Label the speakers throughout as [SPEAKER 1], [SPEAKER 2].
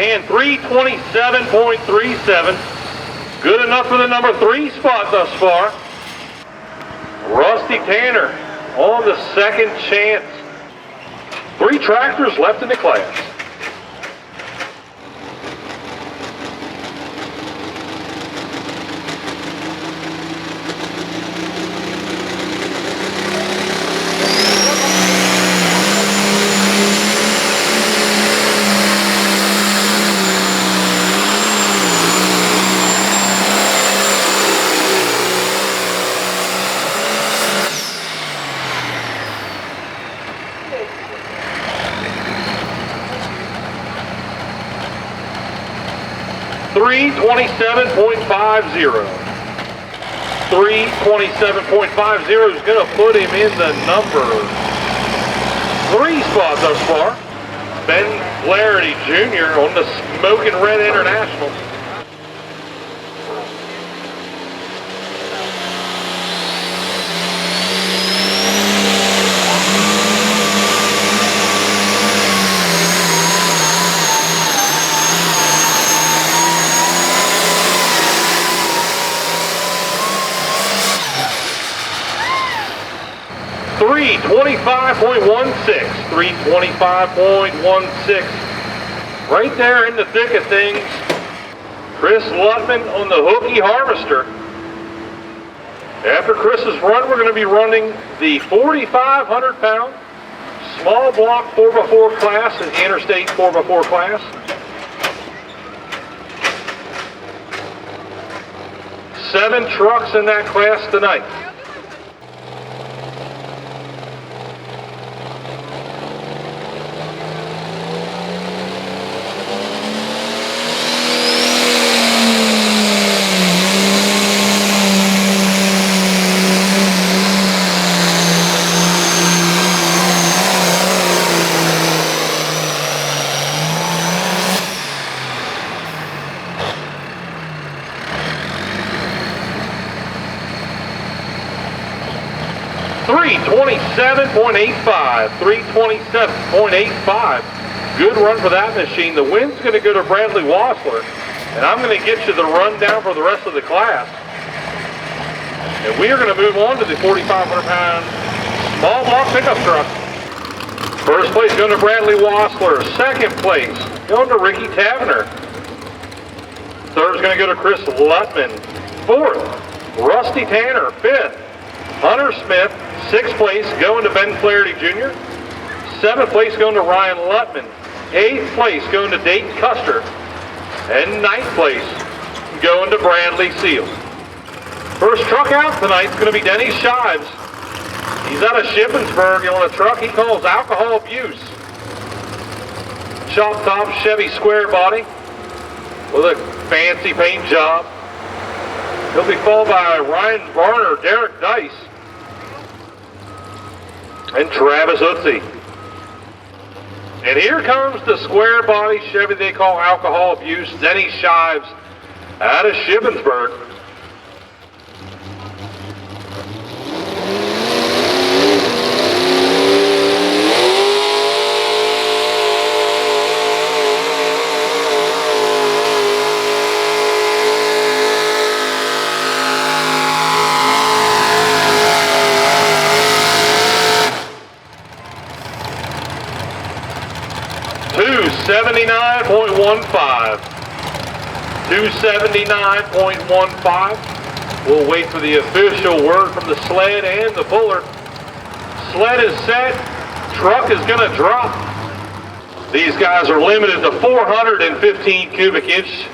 [SPEAKER 1] and 327.37. Good enough for the number 3 spot thus far. Rusty Tanner on the second chance. 3 tractors left in the class. .327.50. 327.50 is going to put him in the number 3 spot thus far. Ben Flaherty Jr. on the Smoking Red International. .325.16. 325.16. Right there in the thick of things. Chris Lutman on the Hookie Harvester. After Chris's run, we're going to be running the 4,500 pound small block 4x4 class and interstate 4x4 class. 7 trucks in that class tonight. .327.85. 327.85. Good run for that machine. The win's going to go to Bradley Wassler, and I'm going to get you the rundown for the rest of the class. And we are going to move on to the 4,500 pound small block pickup truck. First place going to Bradley Wassler. Second place going to Ricky Tavener. Third is going to go to Chris Lutman. Fourth, Rusty Tanner. Fifth, Hunter Smith. 6th place going to Ben Flaherty Jr. 7th place going to Ryan Lutman. 8th place going to Dayton Custer. And 9th place going to Bradley Seal. First truck out tonight is going to be Denny Shives. He's out of Shippensburg on a truck he calls Alcohol Abuse. Chop top Chevy square body with a fancy paint job. He'll be followed by Ryan Varner, Derek Dice, and Travis Utzi. And here comes the square body Chevy they call Alcohol Abuse, Denny Shives, out of Shippensburg. $279.15. 279.15. We'll wait for the official word from the sled and the puller. Sled is set. Truck is going to drop. These guys are limited to 415 cubic inch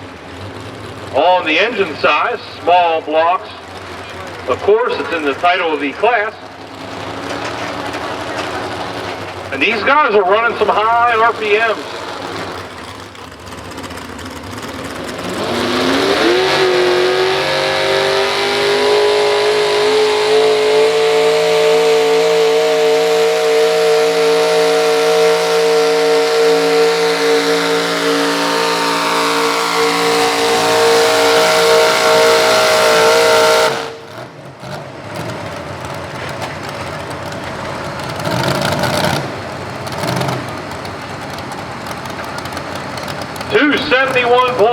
[SPEAKER 1] on the engine size. Small blocks. Of course, it's in the title of the class. And these guys are running some high RPMs.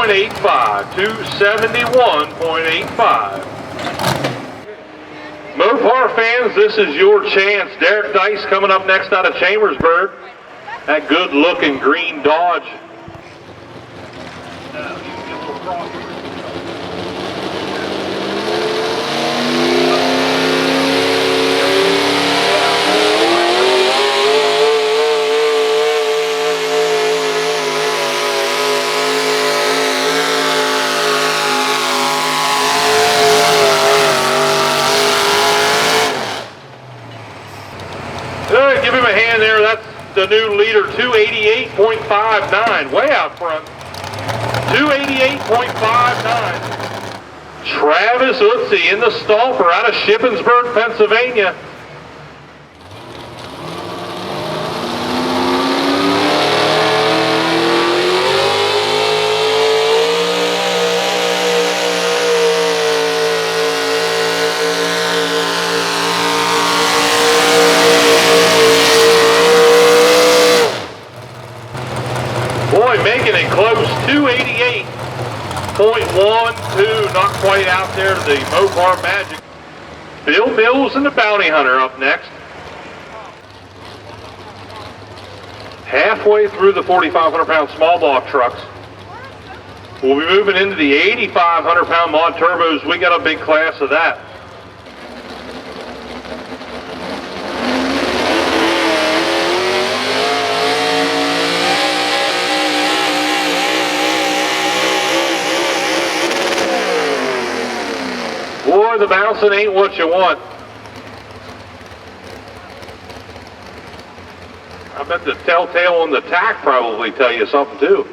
[SPEAKER 1] 271.85. 271.85. Mopar fans, this is your chance. Derek Dice coming up next out of Chambersburg. That good-looking green Dodge. Give him a hand there. That's the new leader, 288.59, way out front. 288.59. Travis Utze in the Stalfer out of Shippensburg, Pennsylvania. Boy, making it close, 288.12, not quite out there to the Mopar Magic. Bill Mills and the Bounty Hunter up next. Halfway through the 4,500-pound small block trucks. We'll be moving into the 8,500-pound mod turbos. We got a big class of that. Boy, the bouncing ain't what you want. I bet the telltale on the tack probably tell you something too.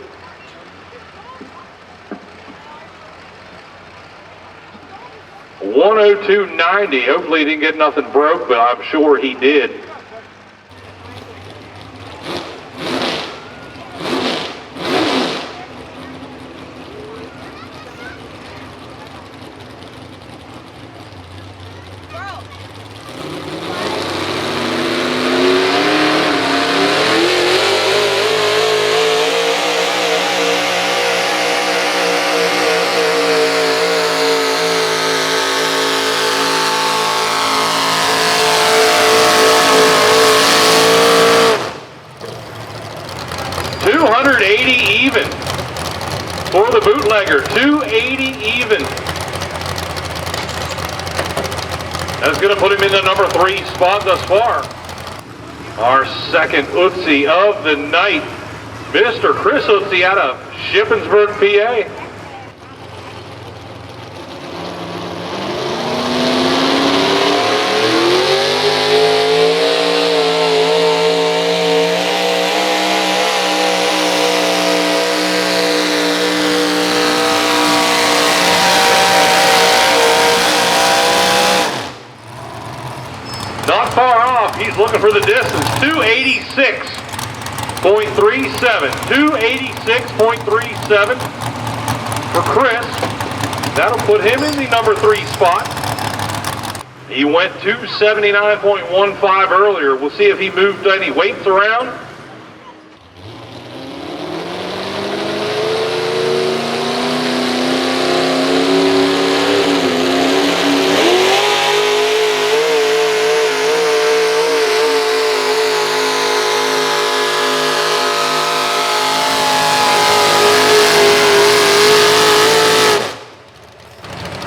[SPEAKER 1] $102.90. Hopefully he didn't get nothing broke, but I'm sure he did. Even for the bootlegger, 280 even. That's going to put him in the number 3 spot thus far. Our second Utze of the night, Mr. Chris Utze out of Shippensburg, PA. Not far off, he's looking for the distance, 286.37, 286.37 for Chris. That'll put him in the number 3 spot. He went 279.15 earlier. We'll see if he moved any weights around.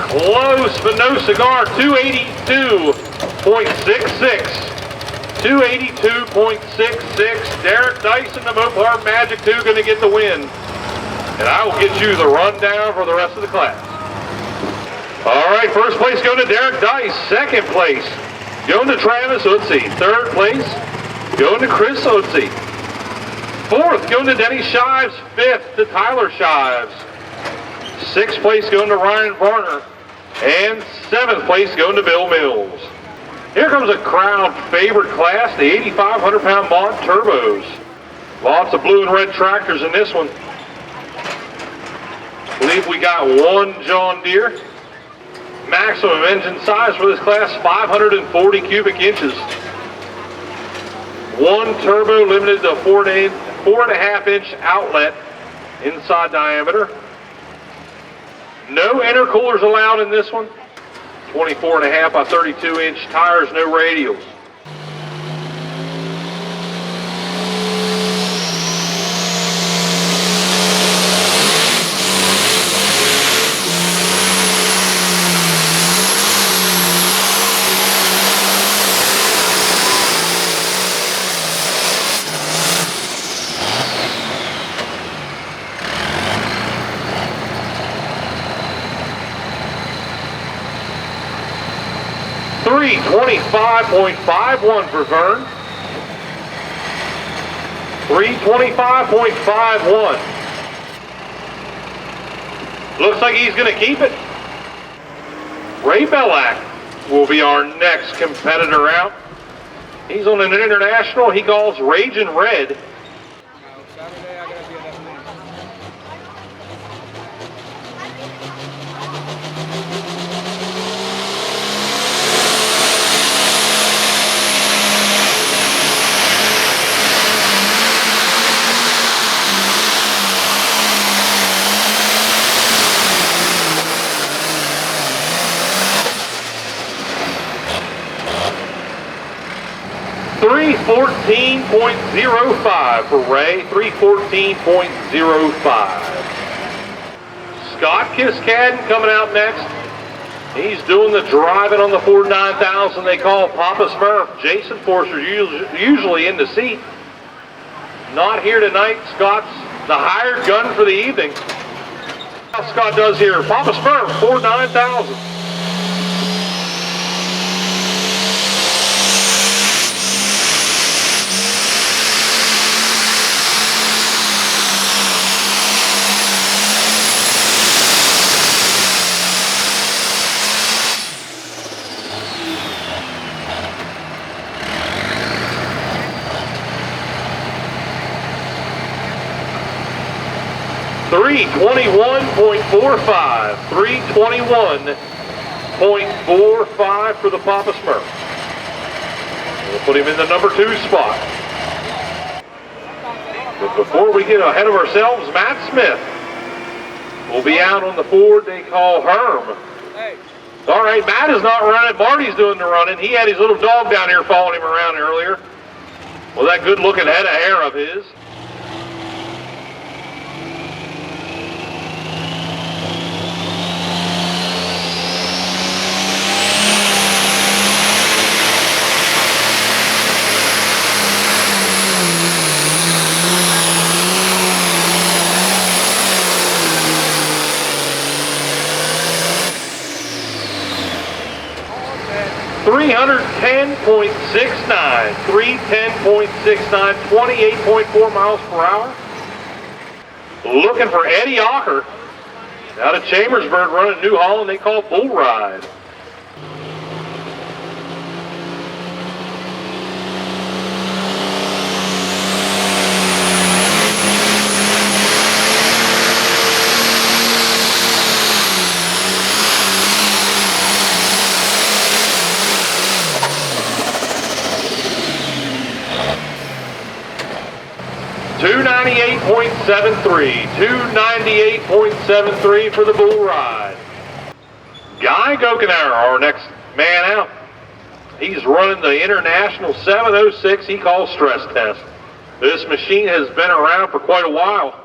[SPEAKER 1] Close, but no cigar, 282.66. 282.66. Derek Dyson, the Mopar Magic 2, going to get the win. And I will get you the rundown for the rest of the class. All right, first place going to Derek Dice. Second place going to Travis Utze. Third place going to Chris Utze. Fourth going to Denny Shives. Fifth to Tyler Shives. Sixth place going to Ryan Varner. And seventh place going to Bill Mills. Here comes a crowd favorite class, the 8,500-pound mod turbos. Lots of blue and red tractors in this one. I believe we got one John Deere. Maximum engine size for this class, 540 cubic inches. One turbo limited to 4.5-inch outlet inside diameter. No intercoolers allowed in this one. 24.5 by 32 inch tires, no radials. $325.51 for Vern. $325.51. Looks like he's going to keep it. Ray Bellack will be our next competitor out. He's on an international he calls Ragin' Red.
[SPEAKER 2] Saturday I gotta be at that thing.
[SPEAKER 1] 314.05 for Ray, 314.05. Scott Kiskadden coming out next. He's doing the driving on the Ford 9000 they call Papa Smurf. Jason Forster's usually in the seat. Not here tonight. Scott's the hired gun for the evening. How Scott does here. Papa Smurf, Ford 9000. $321.45. $321.45 for the Papa Smurf. We'll put him in the number 2 spot. But before we get ahead of ourselves, Matt Smith will be out on the Ford they call Herm. All right, Matt is not running. Marty's doing the running. He had his little dog down here following him around earlier. Well, that good-looking head of hair of his. $310.69, 310.69, 28.4 miles per hour. Looking for Eddie Ocker out of Chambersburg running New Holland they call Bull Ride. $298.73 for the Bull Ride. Guy Gokenauer, our next man out. He's running the International 706 he calls Stress Test. This machine has been around for quite a while.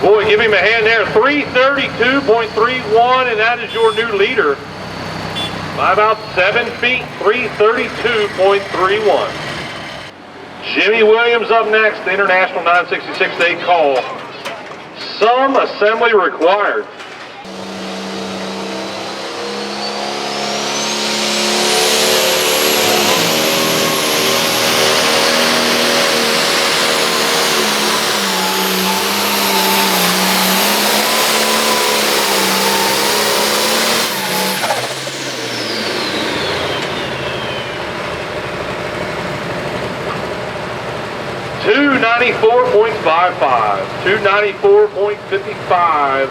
[SPEAKER 1] Boy, give him a hand there. 332.31, and that is your new leader. By about 7 feet, 332.31. Jimmy Williams up next, the International 966 they call Some Assembly Required. 294.55. 294.55.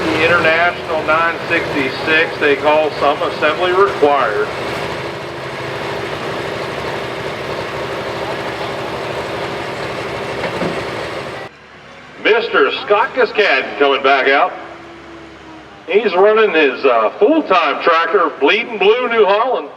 [SPEAKER 1] The International 966, they call some assembly required. Mr. Scott Cascadden coming back out. He's running his full-time tractor, Bleeding Blue, New Holland.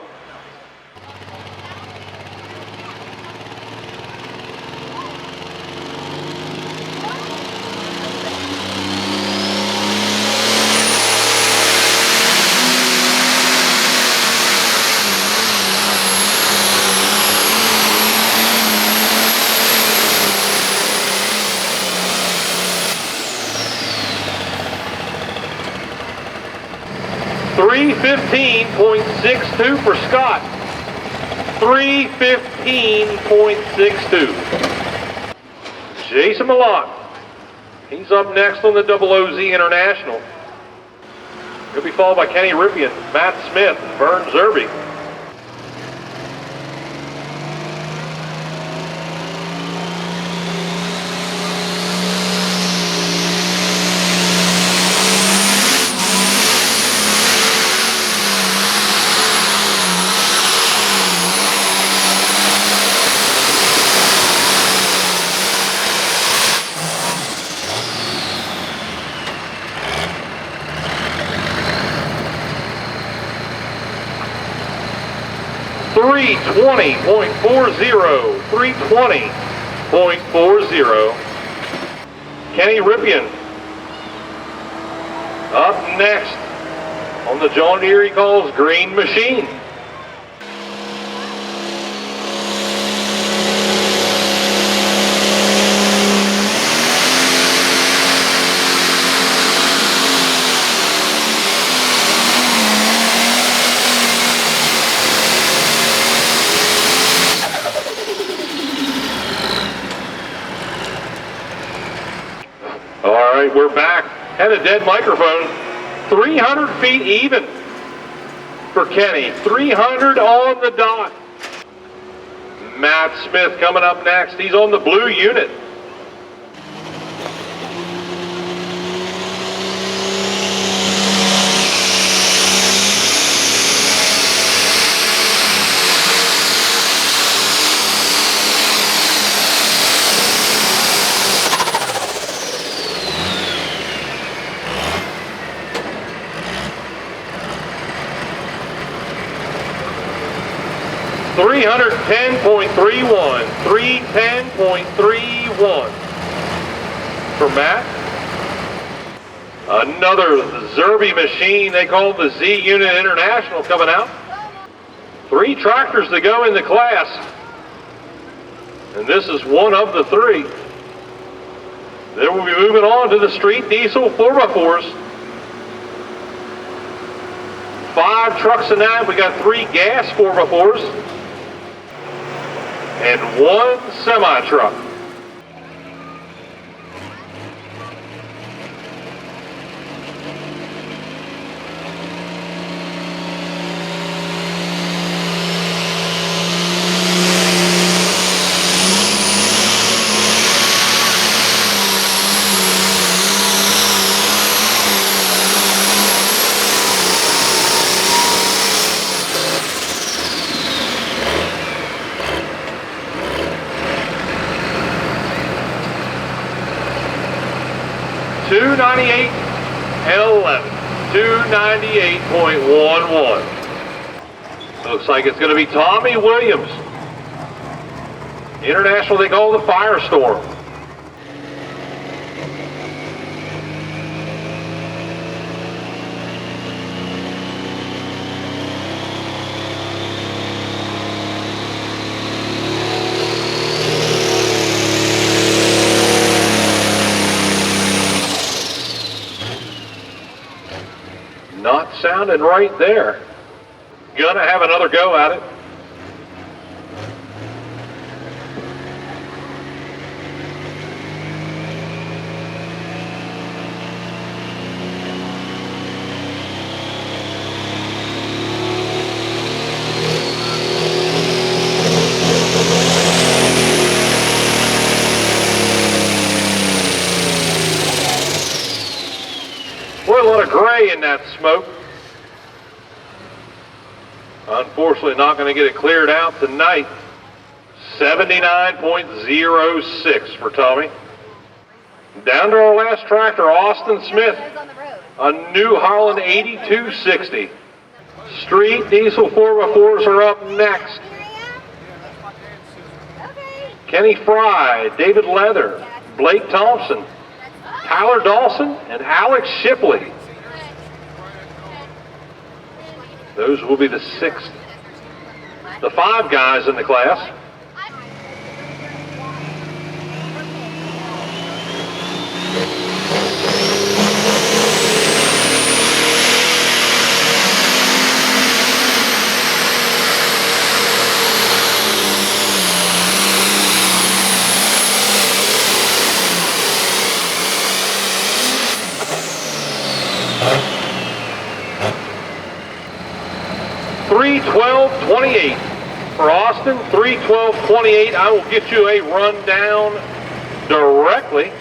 [SPEAKER 1] $315.62 for Scott. $315.62. Jason Malott. He's up next on the OOZ International. He'll be followed by Kenny Rippian, Matt Smith, and Vern Zerby. $320.40. $320.40. Kenny Rippian up next on the John Deere he calls Green Machine. All right, we're back. Had a dead microphone. 300 feet even for Kenny. 300 on the dot. Matt Smith coming up next. He's on the blue unit. $310.31. $310.31 for Matt. Another Zerby machine, they call the Z Unit International, coming out. 3 tractors to go in the class, and this is one of the 3. Then we'll be moving on to the street diesel 4x4s. 5 trucks in that. We got 3 gas 4x4s and 1 semi-truck. $298 and 11. $298.11. Looks like it's going to be Tommy Williams. International, they call the Firestorm. Not sounding right there. Gonna have another go at it. smoke. Unfortunately, not going to get it cleared out tonight. 79.06 for Tommy. Down to our last tractor, Austin Smith. A New Holland 8260. Street diesel 4x4s are up next. Kenny Fry, David Leather, Blake Thompson, Tyler Dawson, and Alex Shipley. Those will be the 5 guys in the class. $312.28 for Austin. $312.28. I will get you a rundown directly.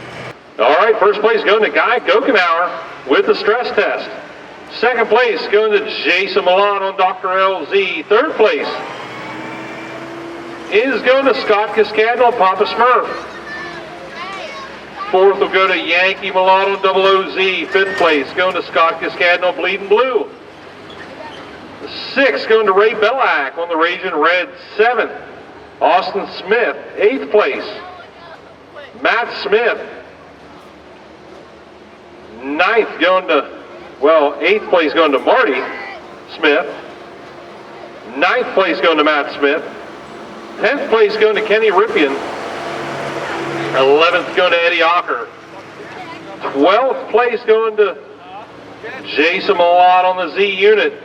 [SPEAKER 1] All right, first place going to Guy Gokenauer with the stress test. Second place going to Jason Milan on Dr. LZ. Third place is going to Scott Cascadden on Papa Smurf. Fourth will go to Yankee Milan on Double OZ. Fifth place going to Scott Cascadden on Bleeding Blue. Sixth going to Ray Bellack on the Raging Red. Seventh, Austin Smith. Eighth place, Matt Smith. Ninth going to, eighth place going to Marty Smith. Ninth place going to Matt Smith. 10th place going to Kenny Rippian. 11th going to Eddie Ocker. 12th place going to Jason Milan on the Z unit.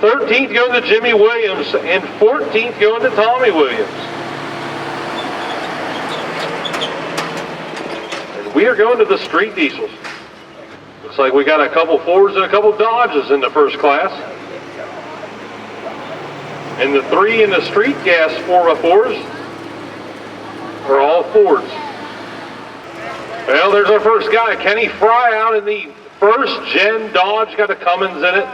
[SPEAKER 1] 13th going to Jimmy Williams, and 14th going to Tommy Williams. And we are going to the street diesels. Looks like we got a couple Fords and a couple Dodges in the first class. And the 3 in the street gas 4x4s are all Fords. Well, there's our first guy, Kenny Fry, out in the first gen Dodge, got a Cummins in it.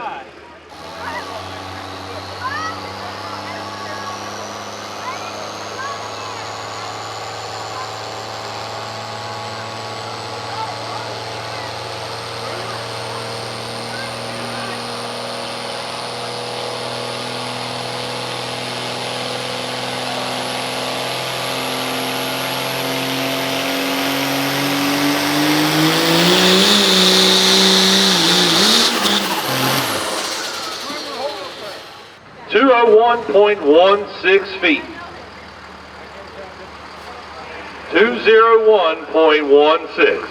[SPEAKER 1] .16 feet. 201.16.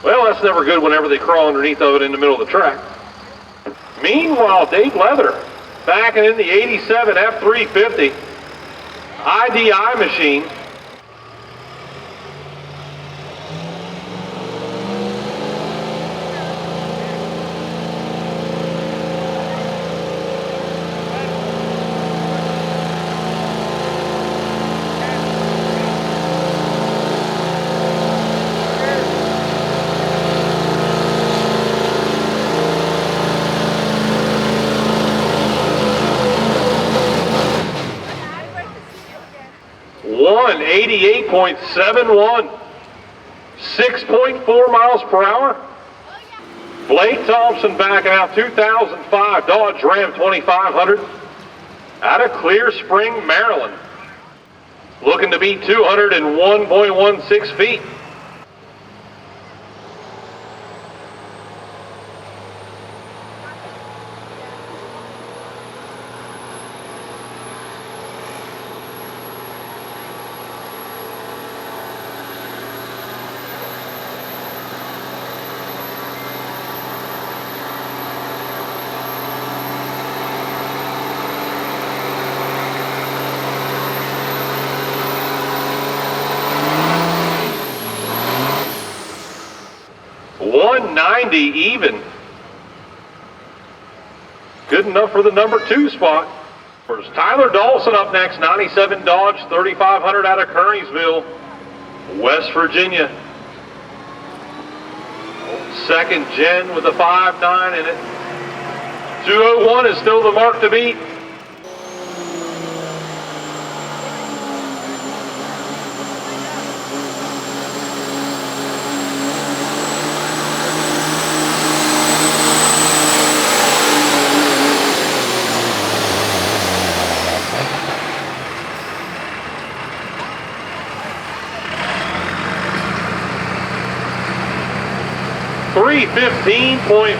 [SPEAKER 1] Well, that's never good whenever they crawl underneath of it in the middle of the track. Meanwhile, Dave Leather backing in the 87 F350 IDI machine. .88.71, 6.4 miles per hour. Blake Thompson backing out 2005 Dodge Ram 2500 out of Clear Spring, Maryland. Looking to be 201.16 feet. .90 even. Good enough for the number 2 spot. There's Tyler Dawson up next, 97 Dodge 3500 out of Kearneysville, West Virginia. Second gen with a 5.9 in it. 2:01 is still the mark to beat.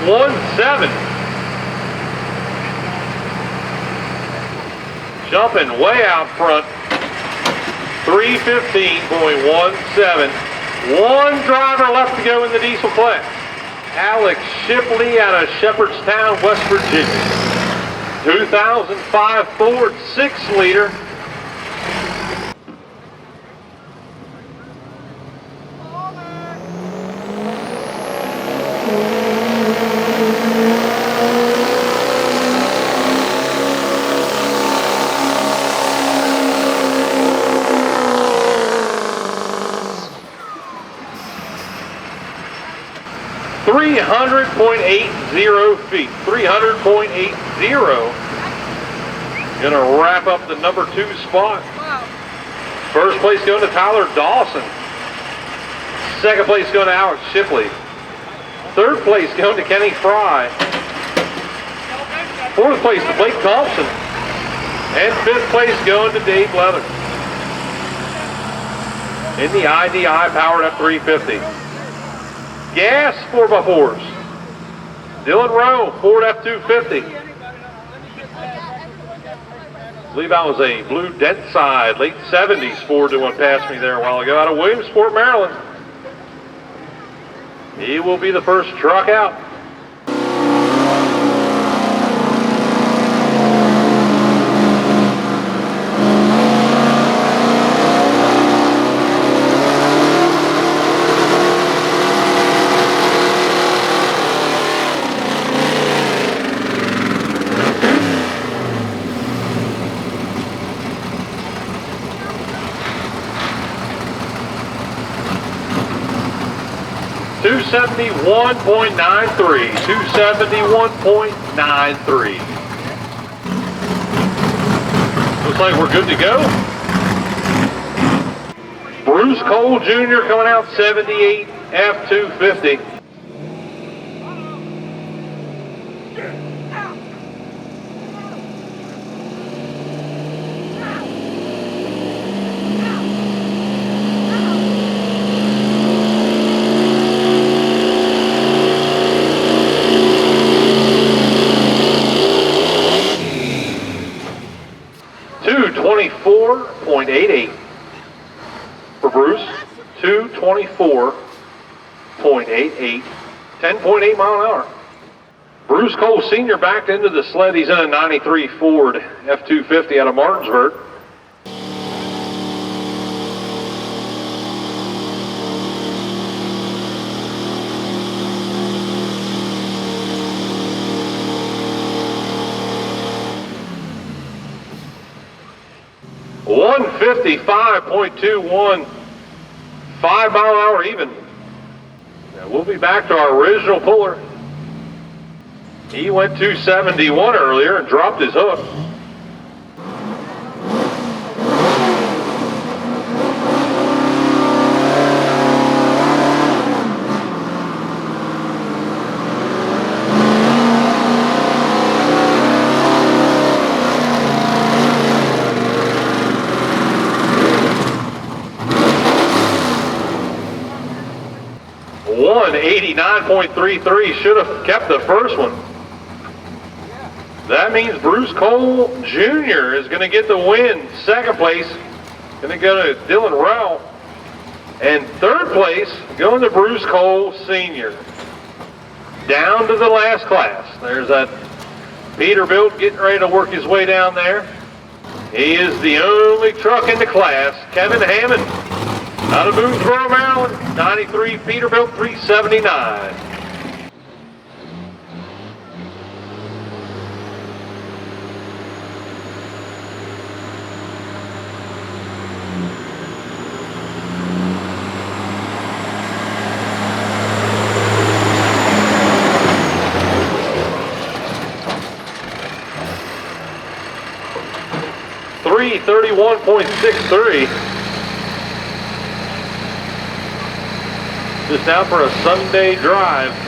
[SPEAKER 1] .17. Jumping way out front. 3:15.17. One driver left to go in the diesel class. Alex Shipley out of Shepherdstown, West Virginia. 2005 Ford 6-liter. .80 feet. 300.80. Gonna wrap up the number 2 spot. First place going to Tyler Dawson. Second place going to Alex Shipley. Third place going to Kenny Fry. Fourth place to Blake Thompson. And fifth place going to Dave Leather. In the IDI powered F350. Gas 4x4s. Dylan Rowe, Ford F250. I believe that was a blue dent side, late 70s Ford that went past me there a while ago out of Williamsport, Maryland. He will be the first truck out. .271.93. 271.93. Looks like we're good to go. Bruce Cole Jr. coming out 78 F250. .88 for Bruce. 224.88. 10.8 mile an hour. Bruce Cole Sr. backed into the sled. He's in a 93 Ford F250 out of Martinsburg. .155.21, 5 mile an hour even. Now we'll be back to our original puller. He went 271 earlier and dropped his hook. .189.33, should have kept the first one. That means Bruce Cole Jr. is going to get the win. Second place going to go to Dylan Rowe. And third place going to Bruce Cole Sr. Down to the last class. There's that Peterbilt getting ready to work his way down there. He is the only truck in the class. Kevin Hammond out of Boonesboro, Maryland. 93 Peterbilt 379. 331.63. Just out for a Sunday drive.